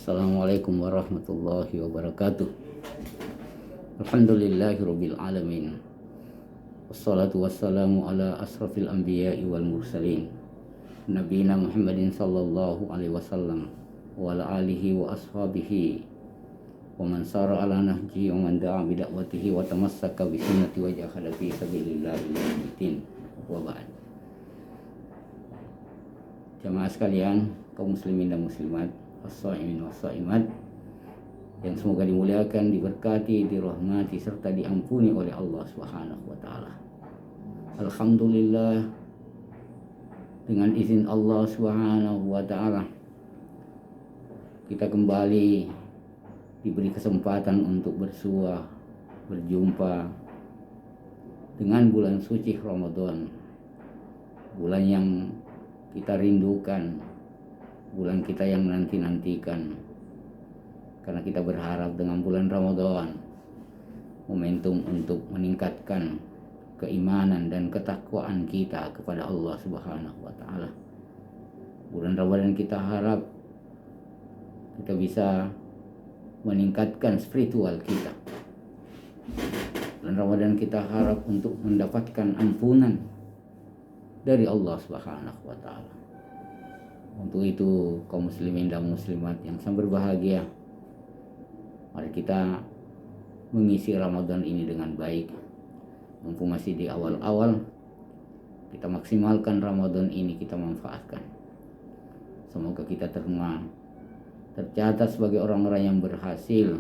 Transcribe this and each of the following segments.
Assalamualaikum warahmatullahi wabarakatuh. Alhamdulillahirabbil alamin. Wassalatu wassalamu ala asrafil anbiya'i wal mursalin. Nabiyina Muhammadin sallallahu alaihi wasallam wa ala alihi wa ashabihi wa man sara ala nahji wa man da'a bi da'watihi wa tamassaka bi sunnati wa jahada fi sabilillah ila yaumil wa ba'd. Jamaah sekalian, kaum muslimin dan muslimat, as-shaimin was-shaimat yang semoga dimuliakan, diberkati, dirahmati serta diampuni oleh Allah Subhanahu wa taala. Alhamdulillah, dengan izin Allah Subhanahu wa taala kita kembali diberi kesempatan untuk bersua, berjumpa dengan bulan suci Ramadan. Bulan yang kita rindukan, bulan kita yang nanti-nantikan, karena kita berharap dengan bulan Ramadan momentum untuk meningkatkan keimanan dan ketakwaan kita kepada Allah Subhanahu wa taala. Bulan Ramadan kita harap kita bisa meningkatkan spiritual kita. Bulan Ramadan kita harap untuk mendapatkan ampunan dari Allah Subhanahu wa taala. Untuk itu, kaum muslimin dan muslimat yang sangat berbahagia, mari kita mengisi Ramadan ini dengan baik. Mumpung masih di awal-awal, kita maksimalkan Ramadan ini, kita manfaatkan. Semoga kita tercatat sebagai orang-orang yang berhasil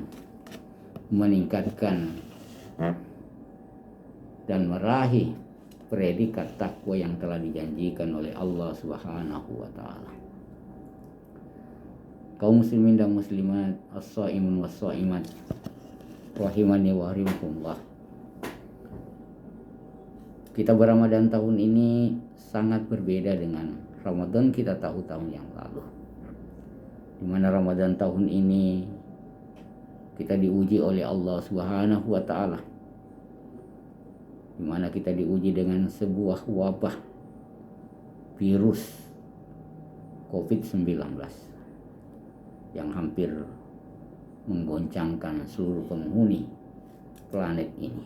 meningkatkan dan meraih predikat takwa yang telah dijanjikan oleh Allah Subhanahu wa taala. Kaum muslimin dan muslimat, as-shaimun was-shaimat, rahimani wa rahimakumullah. Kita berRamadan tahun ini sangat berbeda dengan Ramadan kita tahun-tahun yang lalu. Di mana Ramadan tahun ini kita diuji oleh Allah Subhanahu wa taala, di mana kita diuji dengan sebuah wabah virus COVID-19 yang hampir menggoncangkan seluruh penghuni planet ini.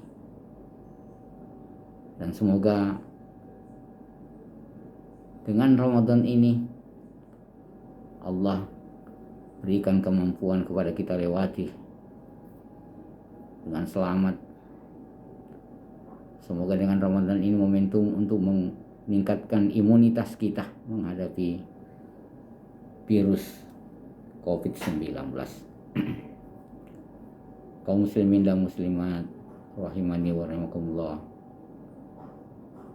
Dan semoga dengan Ramadan ini Allah berikan kemampuan kepada kita lewati dengan selamat. Semoga dengan Ramadan ini momentum untuk meningkatkan imunitas kita menghadapi virus COVID-19. Kaum muslimin dan muslimat, rahimani wa rahimakumullah.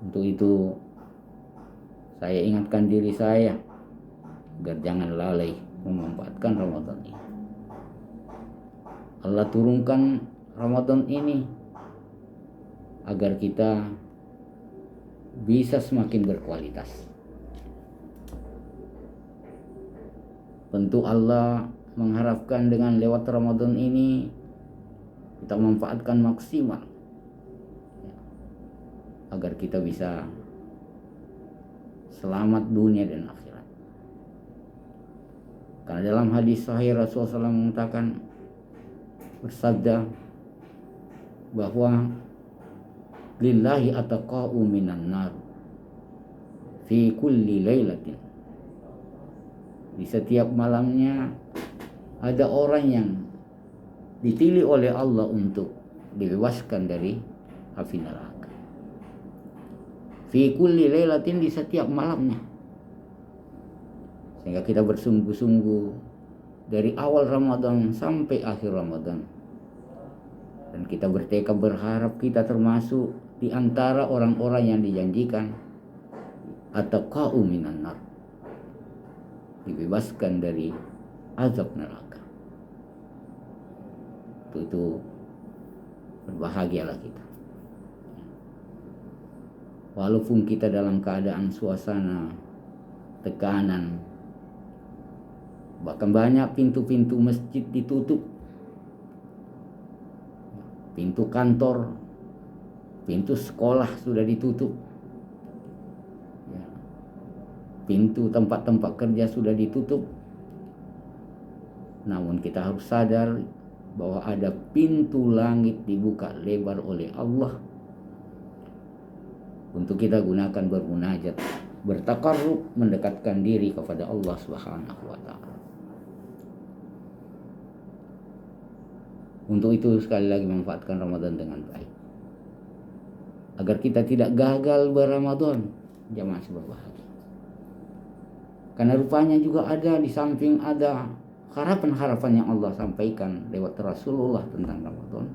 Untuk itu saya ingatkan diri saya agar jangan lalai memanfaatkan Ramadan ini. Allah turunkan Ramadan ini agar kita bisa semakin berkualitas. Tentu Allah mengharapkan dengan lewat Ramadan ini kita manfaatkan maksimal agar kita bisa selamat dunia dan akhirat. Karena dalam hadis sahih Rasulullah SAW mengatakan, bersabda bahwa lillahi ataqa'u minan nar fi kulli lailatin. Di setiap malamnya ada orang yang dipilih oleh Allah untuk dibebaskan dari api neraka. Fi kulli lailatin, di setiap malamnya. Sehingga kita bersungguh-sungguh dari awal Ramadan sampai akhir Ramadan. Dan kita bertekad berharap kita termasuk di antara orang-orang yang dijanjikan ataqa'u minan nar, dibebaskan dari azab neraka. Itu berbahagialah kita. Walaupun kita dalam keadaan suasana tekanan, bahkan banyak pintu-pintu masjid ditutup, pintu kantor, pintu sekolah sudah ditutup, pintu tempat-tempat kerja sudah ditutup. Namun kita harus sadar bahwa ada pintu langit dibuka lebar oleh Allah untuk kita gunakan bermunajat, bertakarrub, mendekatkan diri kepada Allah Subhanahu wa taala. Untuk itu sekali lagi manfaatkan Ramadan dengan baik, agar kita tidak gagal berRamadan. Jamaah berbahagia. Karena rupanya juga ada, di samping ada harapan-harapan yang Allah sampaikan lewat Rasulullah tentang Ramadan,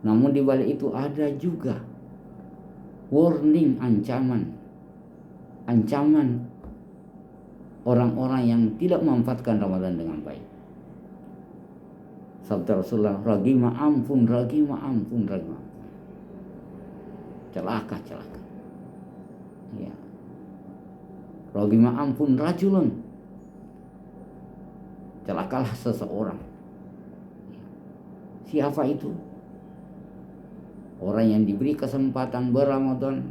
namun di balik itu ada juga warning, ancaman orang-orang yang tidak memanfaatkan Ramadan dengan baik. Sabda Rasulullah, ragima ampun. Celaka. Ya. Ragima ampun rajulun. Celakalah seseorang. Siapa itu? Orang yang diberi kesempatan berRamadan,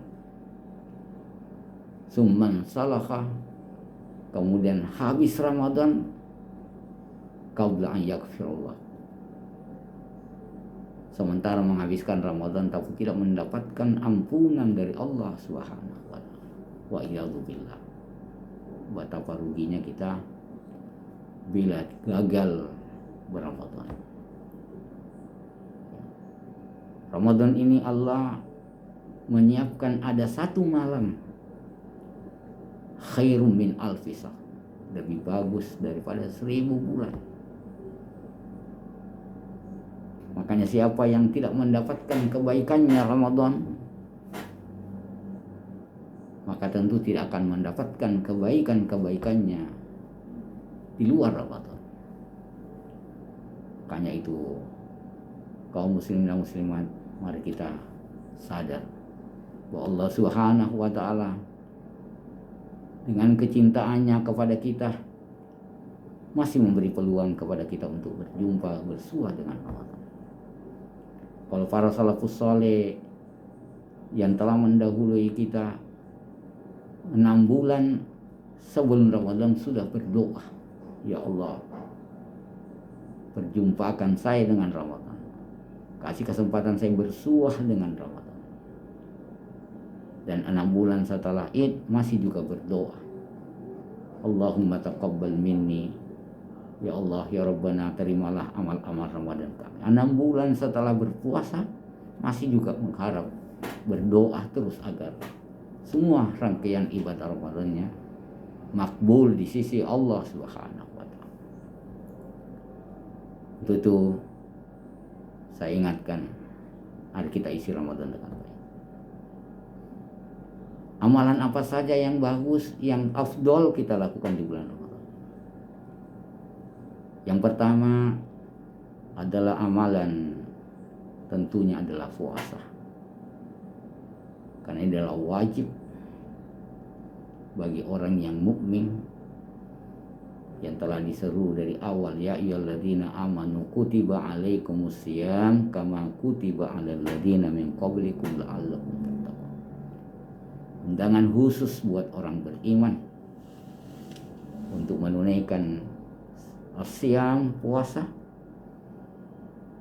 summan salakha, kemudian habis Ramadan, qabla an yaghfirullah. Sementara menghabiskan Ramadan tapi tidak mendapatkan ampunan dari Allah Subhanahu wa taala. Wa iyadzubillah. Betapa ruginya kita bila gagal berRamadan. Ramadan ini Allah menyiapkan ada satu malam khairum min alfisah, lebih bagus daripada 1000 bulan. Makanya siapa yang tidak mendapatkan kebaikannya Ramadan, maka tentu tidak akan mendapatkan kebaikannya di luar Ramadan. Makanya itu kaum muslimin dan muslimat, mari kita sadar bahwa Allah Subhanahu wa taala dengan kecintaannya kepada kita masih memberi peluang kepada kita untuk berjumpa, bersua dengan Ramadan. Kalau para salafus saleh yang telah mendahului kita 6 bulan sebelum Ramadan sudah berdoa, ya Allah, perjumpakan saya dengan Ramadan, kasih kesempatan saya bersuah dengan Ramadan. Dan 6 bulan setelah Id masih juga berdoa, Allahumma taqabbal minni, ya Allah, ya Rabbana, terimalah amal-amal Ramadan kami. 6 bulan setelah berpuasa masih juga mengharap, berdoa terus agar semua rangkaian ibadah Ramadannya makbul di sisi Allah Subhanahu wa taala. Untuk itu saya ingatkan, mari kita isi Ramadan dengan baik. Amalan apa saja yang bagus, yang afdol kita lakukan di bulan Ramadan. Yang pertama adalah amalan, tentunya adalah puasa. Karena ini adalah wajib bagi orang yang mukmin yang telah diseru dari awal, ya ayyuhalladzina amanu kutiba alaikumusiyam kama kutiba alal ladzina min qablikum la'allakum tattaqun. Undangan khusus buat orang beriman untuk menunaikan asyam, puasa,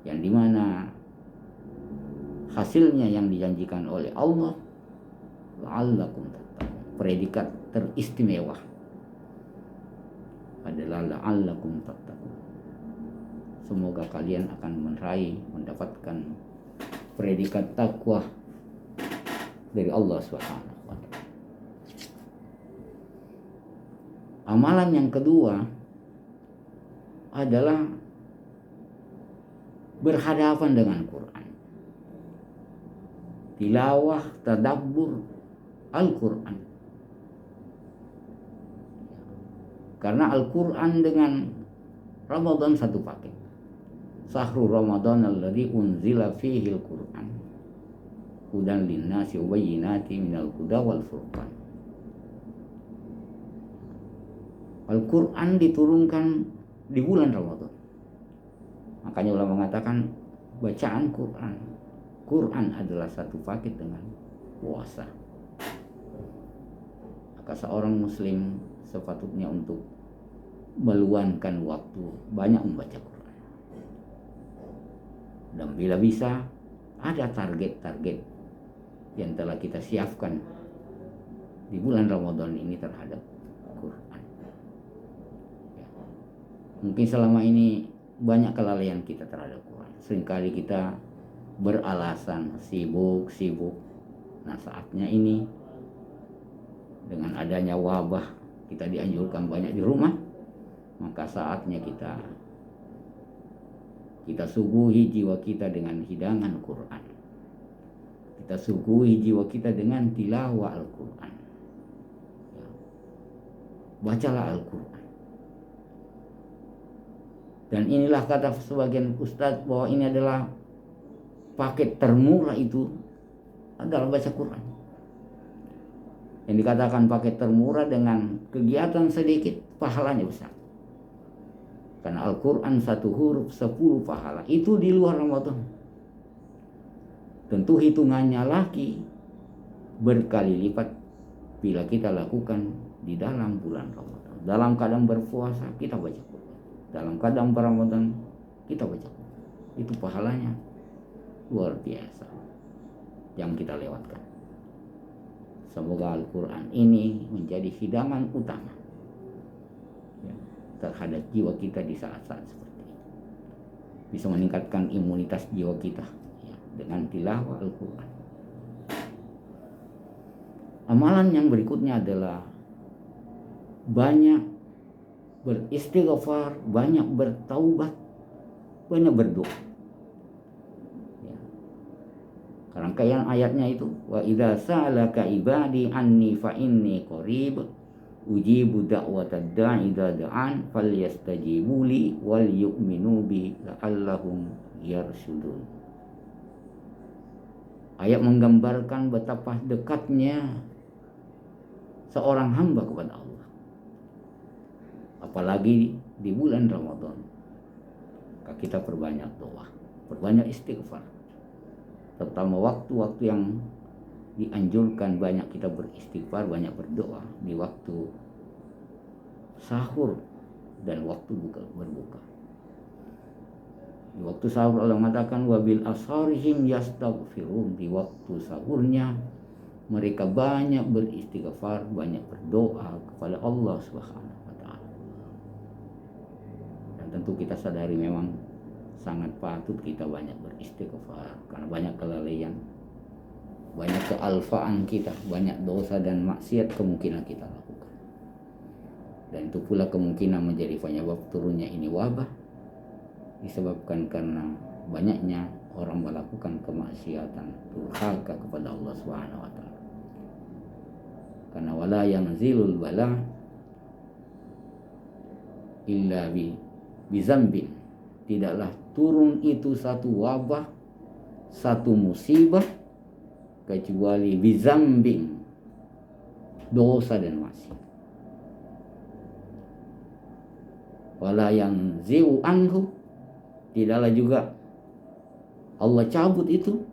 yang dimana hasilnya yang dijanjikan oleh Allah, la'allakum tattaqun, predikat teristimewa adalah la'allakum tattaqun. Semoga kalian akan mendapatkan predikat takwa dari Allah Subhanahu wa taala. Amalan yang kedua adalah berhadapan dengan Quran. Tilawah, tadabbur Al-Quran. Karena Al-Quran dengan Ramadan satu paket. Sahru Ramadan alladzi unzila fihi al-Quran hudan linnasi wa bayyinati minal huda wal furqan. Al-Quran diturunkan di bulan Ramadan. Makanya ulama mengatakan bacaan Quran adalah satu paket dengan puasa. Maka seorang muslim sepatutnya untuk meluangkan waktu banyak membaca Quran. Dan bila bisa ada target-target yang telah kita siapkan di bulan Ramadan ini terhadap Quran. Ya. Mungkin selama ini banyak kelalaian kita terhadap Quran. Seringkali kita beralasan sibuk. Nah, saatnya ini dengan adanya wabah kita dianjurkan banyak di rumah, maka saatnya kita suguhi jiwa kita dengan hidangan Quran. Kita suguhi jiwa kita dengan tilawah Al-Quran. Bacalah Al-Quran. Dan inilah kata sebagian ustadz bahwa ini adalah paket termurah itu adalah baca Quran. Yang dikatakan paket termurah dengan kegiatan sedikit, pahalanya besar. Karena Al-Quran 1 huruf 10 pahala. Itu di luar Ramadan. Tentu hitungannya lagi berkali lipat bila kita lakukan di dalam bulan Ramadan. Dalam keadaan berpuasa kita baca Quran. Dalam keadaan Ramadan kita baca Quran. Itu pahalanya luar biasa yang kita lewatkan. Semoga Al-Quran ini menjadi hidangan utama terhadap jiwa kita di saat-saat seperti ini. Bisa meningkatkan imunitas jiwa kita dengan tilawah Al-Quran. Amalan yang berikutnya adalah banyak beristighfar, banyak bertaubat, banyak berdoa. Rangkaian ayatnya itu, wa idza sa'alaka ibadi anni fa inni qarib ujibu da'watad da'i idza da'an falyastajibu li wal yu'minu bi la'allahum yarshudun. Ayat menggambarkan betapa dekatnya seorang hamba kepada Allah. Apalagi di bulan Ramadan. Kita perbanyak doa, perbanyak istighfar. Terutama waktu-waktu yang dianjurkan banyak kita beristighfar, banyak berdoa di waktu sahur dan waktu berbuka. Di waktu sahur Allah mengatakan wabil asharihim yastaghfirun. Di waktu sahurnya mereka banyak beristighfar, banyak berdoa kepada Allah Subhanahu wa taala. Dan tentu kita sadari memang sangat patut kita banyak beristighfar karena banyak kelalaian, banyak kealfaan kita, banyak dosa dan maksiat kemungkinan kita lakukan. Dan itu pula kemungkinan menjadi penyebab turunnya ini wabah disebabkan karena banyaknya orang melakukan kemaksiatan, durhaka kepada Allah Subhanahu wa taala. Karena wala yanzilul bala illa bi zambin. Tidaklah turun itu satu wabah, satu musibah kecuali bizambing, dosa dan maksiat. Wala yang ziu anhu, tidaklah juga Allah cabut itu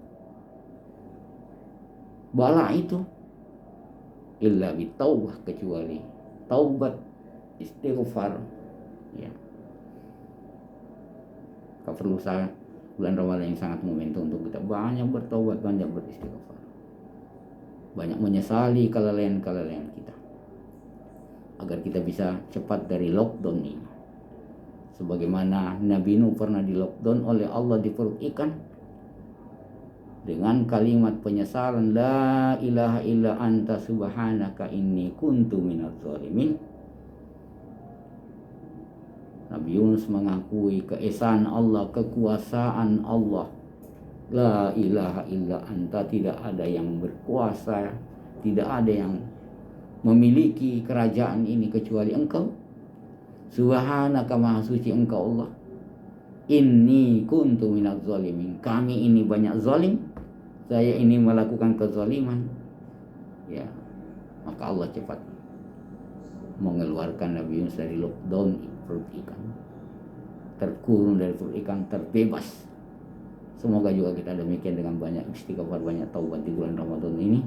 bala itu illa bitaubah, kecuali taubat, istighfar. Ya. Perlu bulan Ramadan yang sangat momentum untuk kita banyak bertaubat, banyak beristighfar, banyak menyesali kelalaian-kelalaian kita, agar kita bisa cepat dari lockdown ini. Sebagaimana Nabi Nuh pernah di lockdown oleh Allah di perut ikan dengan kalimat penyesalan, la ilaha illa anta subhanaka inni kuntu minadz zalimin. Nabi Yunus mengakui keesaan Allah, kekuasaan Allah. La ilaha illa anta, tidak ada yang berkuasa, tidak ada yang memiliki kerajaan ini kecuali Engkau. Subhanaka, maha suci Engkau Allah. Inni kuntu minadz zalimin, kami ini banyak zalim, saya ini melakukan kezaliman. Ya, maka Allah cepat mengeluarkan Nabi Yunus dari lockdown perut ikan, terkurung dari perut ikan, terbebas. Semoga juga kita demikian dengan banyak istighfar, banyak taubat di bulan Ramadan ini.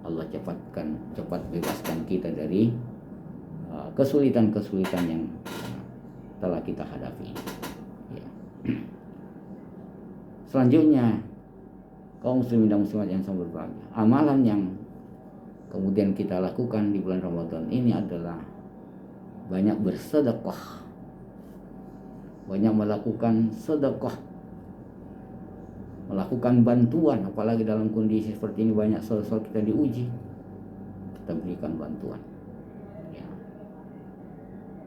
Allah cepat bebaskan kita dari kesulitan-kesulitan yang telah kita hadapi. Ya. Selanjutnya, kaum muslimin dan muslimat yang sangat berbahagia, amalan yang kemudian kita lakukan di bulan Ramadan ini adalah banyak bersedekah, banyak melakukan sedekah, melakukan bantuan. Apalagi dalam kondisi seperti ini banyak soal-soal kita diuji, kita berikan bantuan. Ya.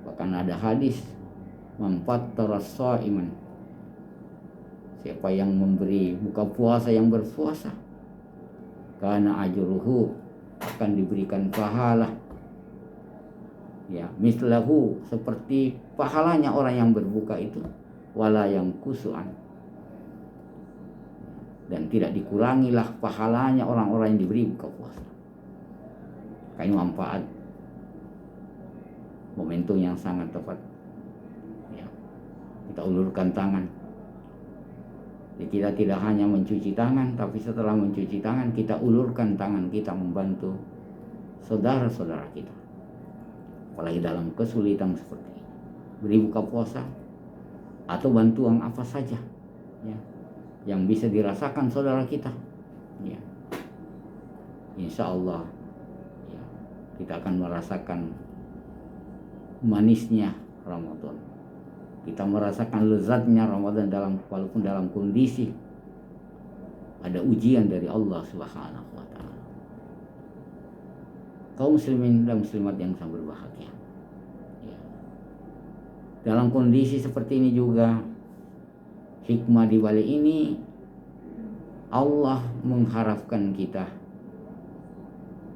Bahkan ada hadis, man fattara sha'iman, siapa yang memberi buka puasa yang berpuasa, kana ajruhu, akan diberikan pahala, ya, mislahu, seperti pahalanya orang yang berbuka itu, wala yang kusuan, dan tidak dikurangilah pahalanya orang-orang yang diberi buka puasa. Ini manfaat, momentum yang sangat tepat. Ya. Kita ulurkan tangan. Jadi kita tidak hanya mencuci tangan, tapi setelah mencuci tangan kita ulurkan tangan kita membantu saudara-saudara kita. Apalagi dalam kesulitan seperti ini. Beri buka puasa atau bantuan apa saja, ya, yang bisa dirasakan saudara kita. Ya. Insya Allah, ya, kita akan merasakan manisnya Ramadan. Kita merasakan lezatnya Ramadan walaupun dalam kondisi ada ujian dari Allah Subhanahu wa taala. Kaum muslimin dan muslimat yang sangat berbahagia. Ya. Dalam kondisi seperti ini juga, hikmah di balik ini, Allah mengharapkan kita,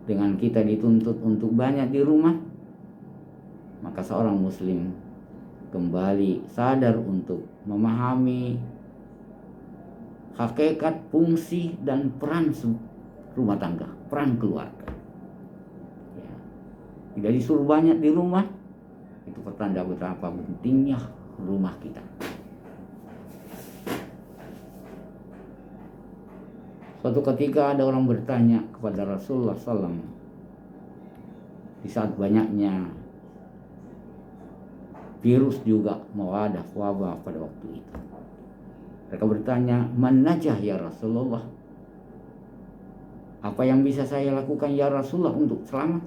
dengan kita dituntut untuk banyak di rumah, maka seorang muslim kembali sadar untuk memahami hakikat, fungsi, dan peran rumah tangga, peran keluarga. Ya. Tidak disuruh banyak di rumah, itu pertanda betapa pentingnya rumah kita. Suatu ketika ada orang bertanya kepada Rasulullah SAW di saat banyaknya virus juga mewabah pada waktu itu. Mereka bertanya, man najah ya Rasulullah? Apa yang bisa saya lakukan ya Rasulullah untuk selamat?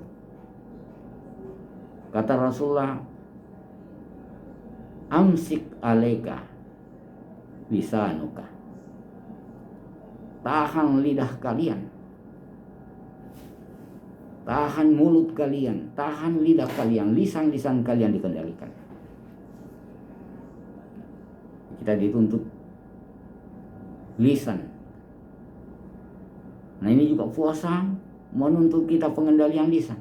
Kata Rasulullah, amsik alaika lisanuka. Tahan lidah kalian. Tahan mulut kalian, tahan lidah kalian, lisan-lisan kalian dikendalikan. Kita dituntut lisan. Nah, ini juga puasa menuntut kita pengendalian lisan.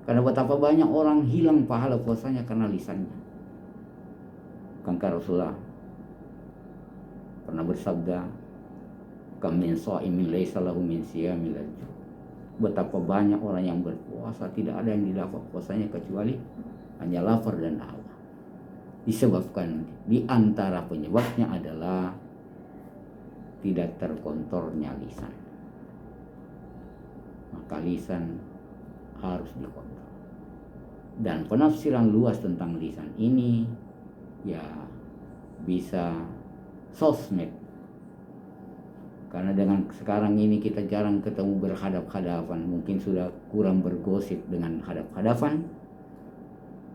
Karena betapa banyak orang hilang pahala puasanya karena lisannya. Bukankah Rasulullah pernah bersabda, kam min sha'imin laisa lahu min siyamil ajr. Betapa banyak orang yang berpuasa tidak ada yang didapat puasanya kecuali hanya lapar dan haus. Disebabkan di antara penyebabnya adalah tidak terkontrolnya lisan. Maka lisan harus dikontrol. Dan penafsiran luas tentang lisan ini ya bisa sosmed. Karena dengan sekarang ini kita jarang ketemu berhadap-hadapan, mungkin sudah kurang bergosip dengan hadap-hadapan.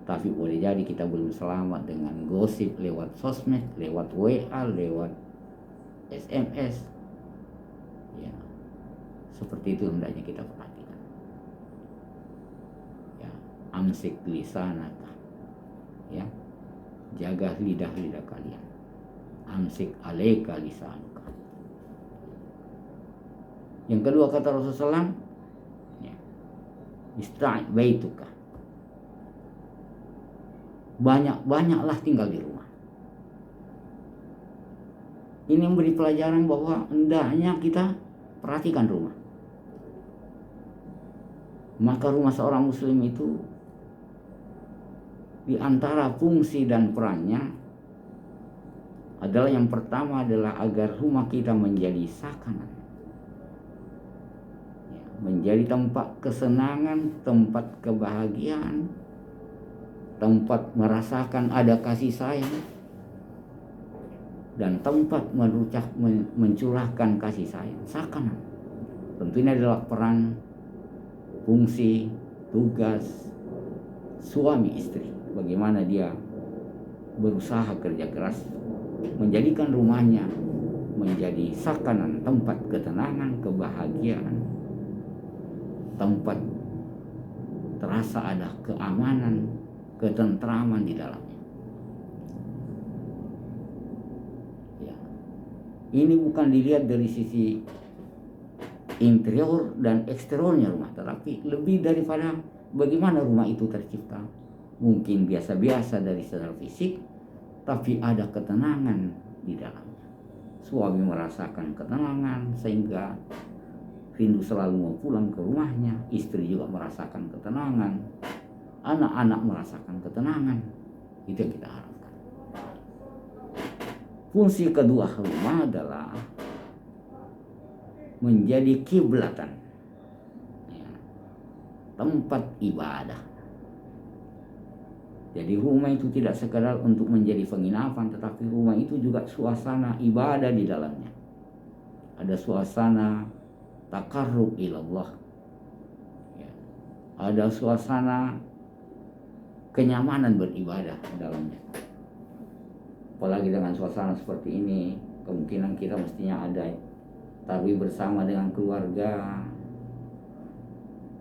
Tapi boleh jadi kita belum selamat dengan gosip lewat sosmed, lewat WA, lewat SMS. Ya, seperti itu hendaknya kita perhatikan. Ya, amsik lisanaka. Ya, jaga lidah-lidah kalian. Amsik alaika lisanuka. Yang kedua kata Rasulullah, ya, ista'i baituka. Banyak-banyaklah tinggal di rumah. Ini memberi pelajaran bahwa hendaknya kita perhatikan rumah. Maka rumah seorang muslim itu di antara fungsi dan perannya adalah yang pertama adalah agar rumah kita menjadi sakanan, menjadi tempat kesenangan, tempat kebahagiaan, tempat merasakan ada kasih sayang, dan tempat mencurahkan kasih sayang. Seakan tentunya adalah peran, fungsi, tugas suami istri. Bagaimana dia berusaha kerja keras menjadikan rumahnya menjadi sakanan tempat ketenangan, kebahagiaan, tempat terasa ada keamanan, ketentraman di dalamnya. Ya. Ini bukan dilihat dari sisi interior dan eksteriornya rumah, tetapi lebih daripada bagaimana rumah itu tercipta. Mungkin biasa-biasa dari secara fisik, tapi ada ketenangan di dalamnya. Suami merasakan ketenangan sehingga rindu selalu mau pulang ke rumahnya. Istri juga merasakan ketenangan, anak-anak merasakan ketenangan. Itu yang kita harapkan. Fungsi kedua rumah adalah menjadi kiblatan, ya, tempat ibadah. Jadi rumah itu tidak sekadar untuk menjadi penginapan, tetapi rumah itu juga suasana ibadah di dalamnya. Ada suasana takarrub ilallah, ya. Ada suasana kenyamanan beribadah di dalamnya. Apalagi dengan suasana seperti ini, kemungkinan kita mestinya ada tarawih bersama dengan keluarga,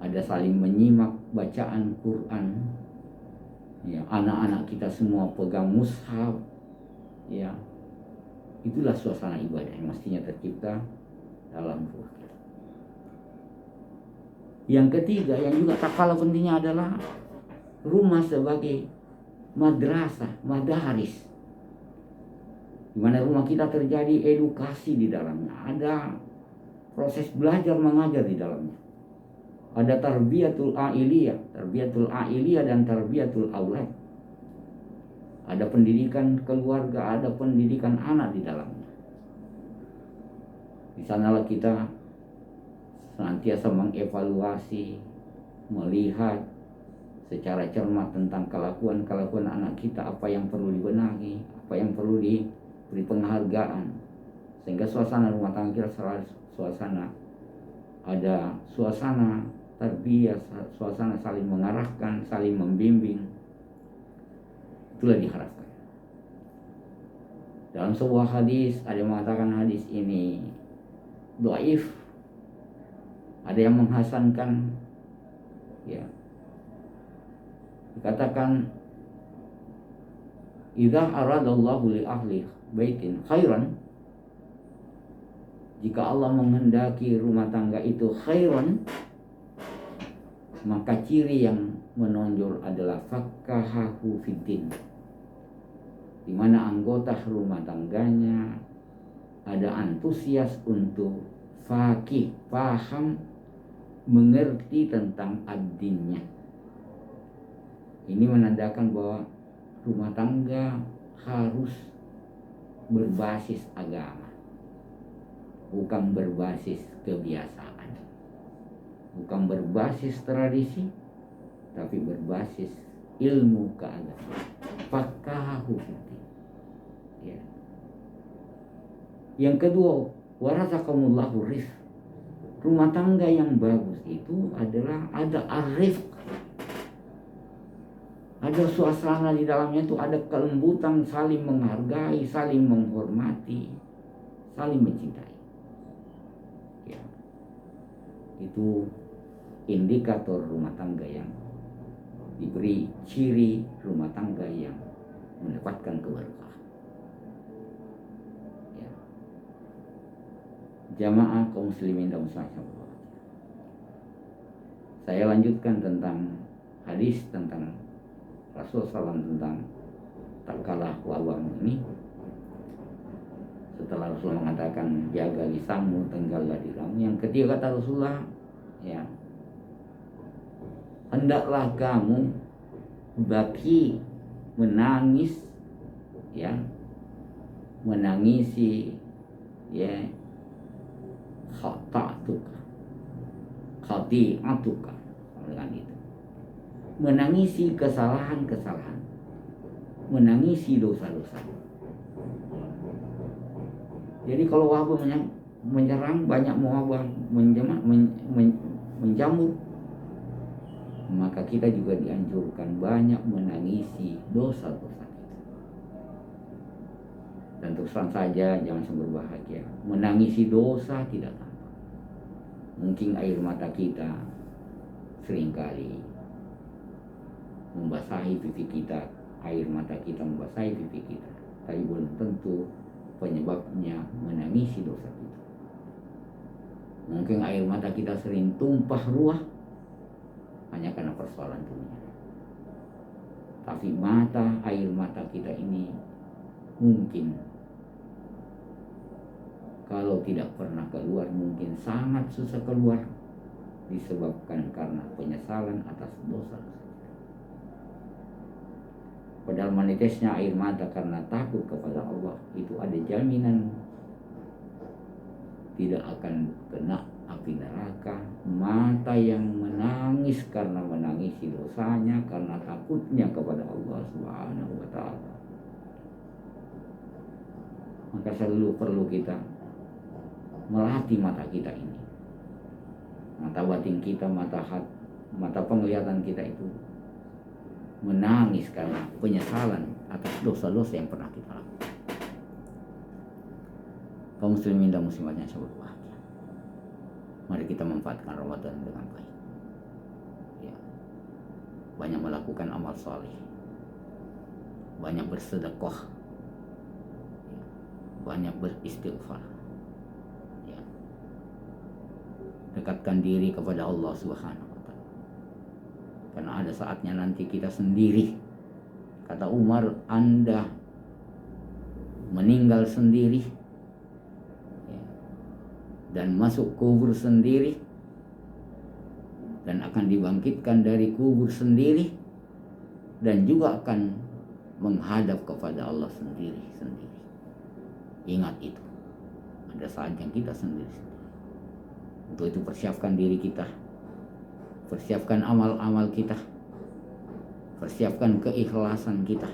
ada saling menyimak bacaan Quran, ya, anak-anak kita semua pegang mushaf, ya, itulah suasana ibadah yang mestinya tercipta dalam rumah kita. Yang ketiga yang juga tak kalah pentingnya adalah rumah sebagai madrasah, madaris, di mana rumah kita terjadi edukasi di dalamnya, ada proses belajar mengajar di dalamnya. Ada tarbiyatul a'iliyah dan tarbiyatul aulad. Ada pendidikan keluarga, ada pendidikan anak di dalamnya. Di sanalah kita senantiasa mengevaluasi, melihat secara cermat tentang kelakuan anak kita, apa yang perlu dibenahi, apa yang perlu diberi penghargaan, sehingga suasana rumah tangga kita selalu ada suasana tarbiyah, suasana saling mengarahkan, saling membimbing. Itulah diharapkan. Dalam sebuah hadis ada yang mengatakan hadis ini dhaif, ada yang menghasankan, ya. Dikatakan idza aradallahu li ahli baitin khairan, jika Allah menghendaki rumah tangga itu khairan, maka ciri yang menonjol adalah faqahahu fiddin, di mana anggota rumah tangganya ada antusias untuk faqih, paham, mengerti tentang ad-dinnya. Ini menandakan bahwa rumah tangga harus berbasis agama, bukan berbasis kebiasaan, bukan berbasis tradisi, tapi berbasis ilmu keagamaan. Faqahahu fiddin. Ya. Yang kedua, warazaqakumullahu rifq. Rumah tangga yang bagus itu adalah ada arif, ada suasana di dalamnya itu ada kelembutan, saling menghargai, saling menghormati, saling mencintai. Ya. Itu indikator rumah tangga yang diberi ciri rumah tangga yang mendapatkan keberkahan. Ya. Jamaah kaum muslimin dan muslimat, saya lanjutkan tentang hadis tentang Rasulullah SAW tentang tak kalah wabah ini. Setelah Rasulullah mengatakan jaga lisanmu, tenggallah dirimu, yang ketiga kata Rasulullah, ya, hendaklah kamu baki menangis, ya, menangisi, ya, khati'atuka dengan itu. menangisi kesalahan-kesalahan, menangisi dosa-dosa. Jadi kalau wabah menyerang, banyak wabah menjamur, maka kita juga dianjurkan banyak menangisi dosa-dosa kita. Dan terus terang saja, jangan berbahagia. Menangisi dosa tidak tampak. Mungkin air mata kita seringkali membasahi pipi kita, air mata kita membasahi pipi kita, tapi belum tentu penyebabnya menangisi dosa kita. Mungkin air mata kita sering tumpah ruah hanya karena persoalan dunia. Tapi air mata kita ini mungkin kalau tidak pernah keluar, mungkin sangat susah keluar, disebabkan karena penyesalan atas dosa-dosa. Padahal menetesnya air mata karena takut kepada Allah, itu ada jaminan tidak akan kena api neraka. Mata yang menangis karena menangisi dosanya, karena takutnya kepada Allah Subhanahu wa ta'ala. Maka selalu perlu kita melatih mata kita ini, mata batin kita, mata penglihatan kita itu menangis karena penyesalan atas dosa-dosa yang pernah kita lakukan. Kaum muslimin dan muslimat yang saya berbahagia, mari kita manfaatkan Ramadan dengan baik. Ya. Banyak melakukan amal saleh, banyak bersedekah, ya. Banyak beristighfar. Ya. Dekatkan diri kepada Allah Subhanahu. Karena ada saatnya nanti kita sendiri. Kata Umar, Anda meninggal sendiri, ya, dan masuk kubur sendiri, dan akan dibangkitkan dari kubur sendiri, dan juga akan menghadap kepada Allah sendiri. Ingat itu. Ada saatnya kita sendiri. Untuk itu persiapkan diri kita, persiapkan amal-amal kita, persiapkan keikhlasan kita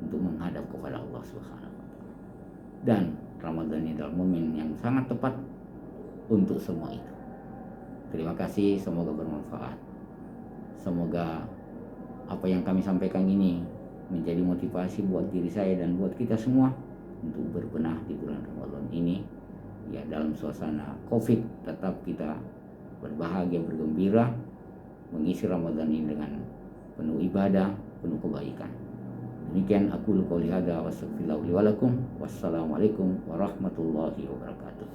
untuk menghadap kepada Allah Subhanahu wa ta'ala. Dan Ramadan ini adalah momen yang sangat tepat untuk semua itu. Terima kasih, semoga bermanfaat. Semoga apa yang kami sampaikan ini menjadi motivasi buat diri saya dan buat kita semua untuk berbenah di bulan Ramadan ini. Ya, dalam suasana Covid tetap kita berbahagia, bergembira, mengisi Ramadan ini dengan penuh ibadah, penuh kebaikan. Demikian aku qouli hadza wa astaghfirullahi wa lakum. Wassalamualaikum warahmatullahi wabarakatuh.